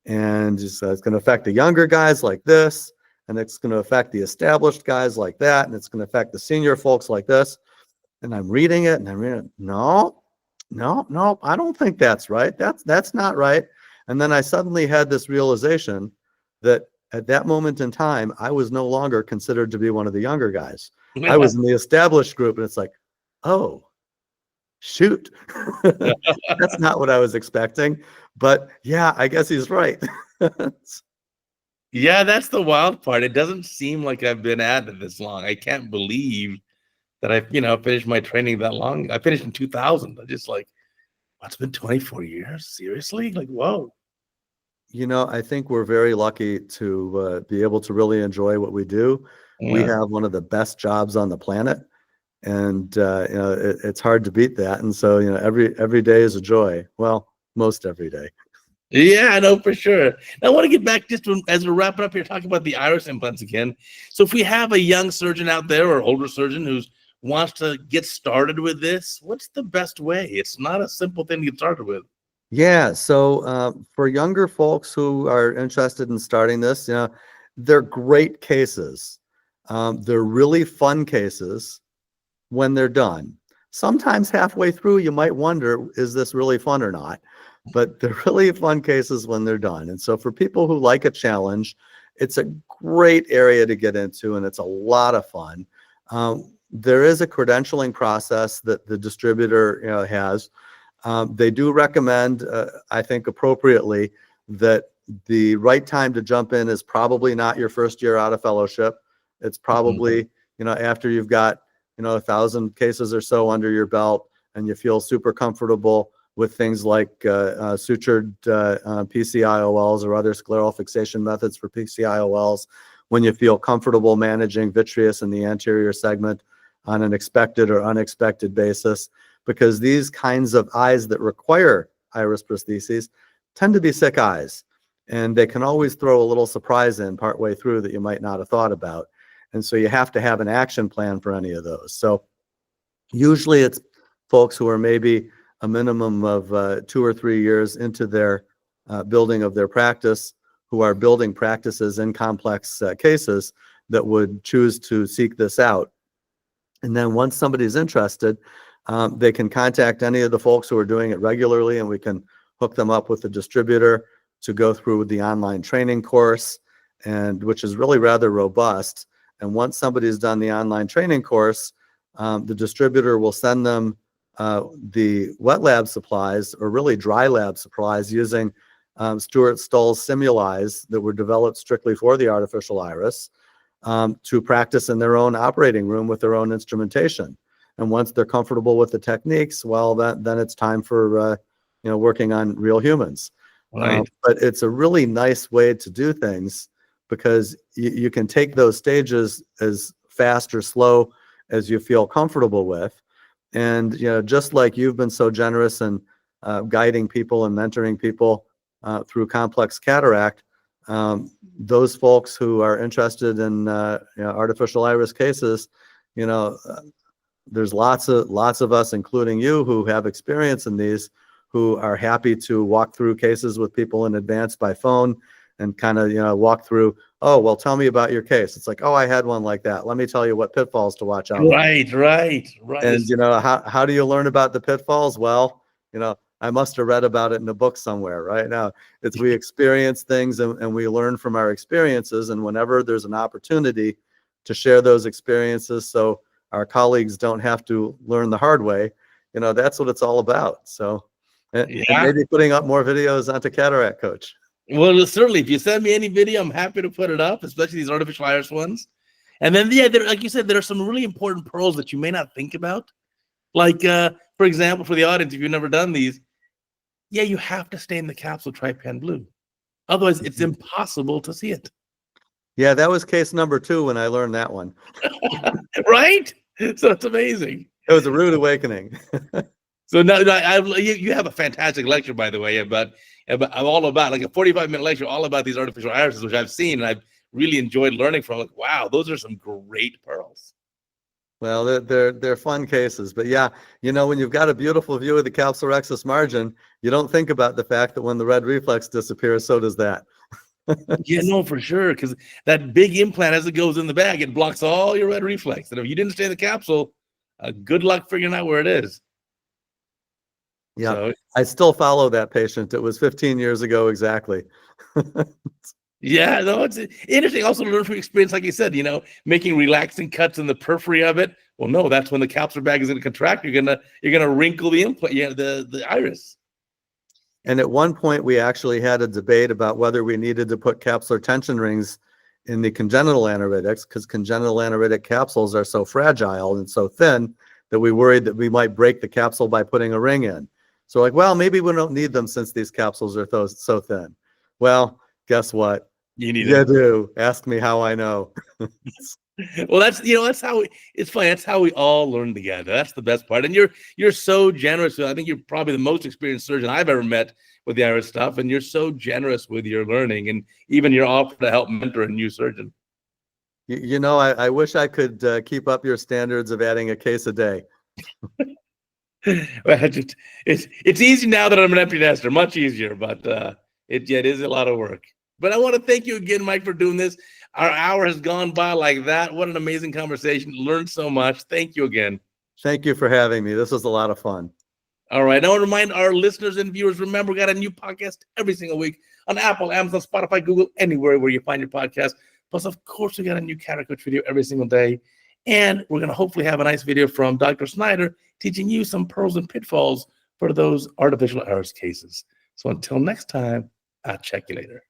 Speaker 2: and he said it's going to affect the younger guys like this, and it's going to affect the established guys like that, and it's going to affect the senior folks like this. And I'm reading it, and I'm reading it. No, I don't think that's right. That's not right. And then I suddenly had this realization that at that moment in time, I was no longer considered to be one of the younger guys. I was in the established group, and it's like, oh, shoot. That's not what I was expecting. But yeah, I guess he's right.
Speaker 1: Yeah, that's the wild part. It doesn't seem like I've been at it this long. I can't believe that I, finished my training that long. I finished in 2000. I just like, it's been 24 years. Seriously? Like, whoa.
Speaker 2: I think we're very lucky to be able to really enjoy what we do. We
Speaker 1: Yeah.
Speaker 2: have one of the best jobs on the planet, and it's hard to beat that. And so, every day is a joy. Well, most every day.
Speaker 1: Yeah, I know for sure. Now, I want to get back just as we're wrapping up here, talking about the iris implants again. So if we have a young surgeon out there or older surgeon who wants to get started with this, what's the best way? It's not a simple thing to get started with.
Speaker 2: Yeah, so for younger folks who are interested in starting this, they're great cases. They're really fun cases when they're done. Sometimes halfway through, you might wonder, is this really fun or not? But they're really fun cases when they're done. And so for people who like a challenge, it's a great area to get into, and it's a lot of fun. There is a credentialing process that the distributor has. They do recommend, I think appropriately, that the right time to jump in is probably not your first year out of fellowship. It's probably, after you've got, 1,000 cases or so under your belt and you feel super comfortable with things like sutured PCIOLs or other scleral fixation methods for PCIOLs, when you feel comfortable managing vitreous in the anterior segment on an expected or unexpected basis, because these kinds of eyes that require iris prostheses tend to be sick eyes, and they can always throw a little surprise in partway through that you might not have thought about. And so you have to have an action plan for any of those. So usually it's folks who are maybe a minimum of 2 or 3 years into their building of their practice, who are building practices in complex cases, that would choose to seek this out. And then once somebody's interested, they can contact any of the folks who are doing it regularly, and we can hook them up with a distributor to go through the online training course, and which is really rather robust. And once somebody's done the online training course, the distributor will send them the wet lab supplies, or really dry lab supplies, using Stuart Stoll's simulis that were developed strictly for the artificial iris, to practice in their own operating room with their own instrumentation. And once they're comfortable with the techniques, well, then it's time for working on real humans.
Speaker 1: Right.
Speaker 2: But it's a really nice way to do things, because you can take those stages as fast or slow as you feel comfortable with. And just like you've been so generous in guiding people and mentoring people through complex cataract, those folks who are interested in artificial iris cases, there's lots of us, including you, who have experience in these, who are happy to walk through cases with people in advance by phone and kind of walk through, oh, well, tell me about your case. It's like, oh, I had one like that. Let me tell you what pitfalls to watch out for.
Speaker 1: Right.
Speaker 2: And how do you learn about the pitfalls? Well, I must have read about it in a book somewhere. Right now, it's we experience things and we learn from our experiences. And whenever there's an opportunity to share those experiences, so our colleagues don't have to learn the hard way, that's what it's all about. So, and maybe putting up more videos onto CataractCoach.
Speaker 1: Well, certainly, if you send me any video, I'm happy to put it up, especially these artificial iris ones. And then, like you said, there are some really important pearls that you may not think about. Like, for example, for the audience, if you've never done these, you have to stay in the capsule trypan blue. Otherwise, it's impossible to see it.
Speaker 2: Yeah, that was case number 2 when I learned that one.
Speaker 1: Right? So it's amazing.
Speaker 2: It was a rude awakening.
Speaker 1: So now you have a fantastic lecture, by the way, about I'm all about, like, a 45-minute lecture all about these artificial irises, which I've seen and I've really enjoyed learning from. Like, wow, those are some great pearls.
Speaker 2: Well, they're fun cases, but when you've got a beautiful view of the capsular rhexis margin, you don't think about the fact that when the red reflex disappears, so does that.
Speaker 1: No, for sure, because that big implant, as it goes in the bag, it blocks all your red reflex. And if you didn't stay in the capsule, good luck figuring out where it is.
Speaker 2: Yeah,
Speaker 1: so,
Speaker 2: I still follow that patient. It was 15 years ago exactly.
Speaker 1: It's interesting also to learn from experience, like you said, making relaxing cuts in the periphery of it. Well, no, that's when the capsular bag is going to contract. You're gonna wrinkle the implant, the iris. And
Speaker 2: at one point, we actually had a debate about whether we needed to put capsular tension rings in the congenital anorytics, because congenital anorytic capsules are so fragile and so thin that we worried that we might break the capsule by putting a ring in. So like, well, maybe we don't need them since these capsules are so thin. Well, guess what?
Speaker 1: You need
Speaker 2: You
Speaker 1: them.
Speaker 2: do. Ask me how I know.
Speaker 1: Well, that's how it's funny. That's how we all learn together. That's the best part. And you're so generous. I think you're probably the most experienced surgeon I've ever met with the iris stuff. And you're so generous with your learning and even your offer to help mentor a new surgeon.
Speaker 2: You know, I wish I could keep up your standards of adding a case a day.
Speaker 1: Well, it's easy now that I'm an empty nester, much easier, but it is a lot of work. But I want to thank you again, Mike, for doing this. Our hour has gone by like that. What an amazing conversation. Learned so much. Thank you again.
Speaker 2: Thank you for having me. This was a lot of fun.
Speaker 1: All right. I want to remind our listeners and viewers, remember, we got a new podcast every single week on Apple, Amazon, Spotify, Google, anywhere where you find your podcast. Plus, of course, we got a new CataractCoach video every single day. And we're going to hopefully have a nice video from Dr. Snyder teaching you some pearls and pitfalls for those artificial iris cases. So until next time, I'll check you later.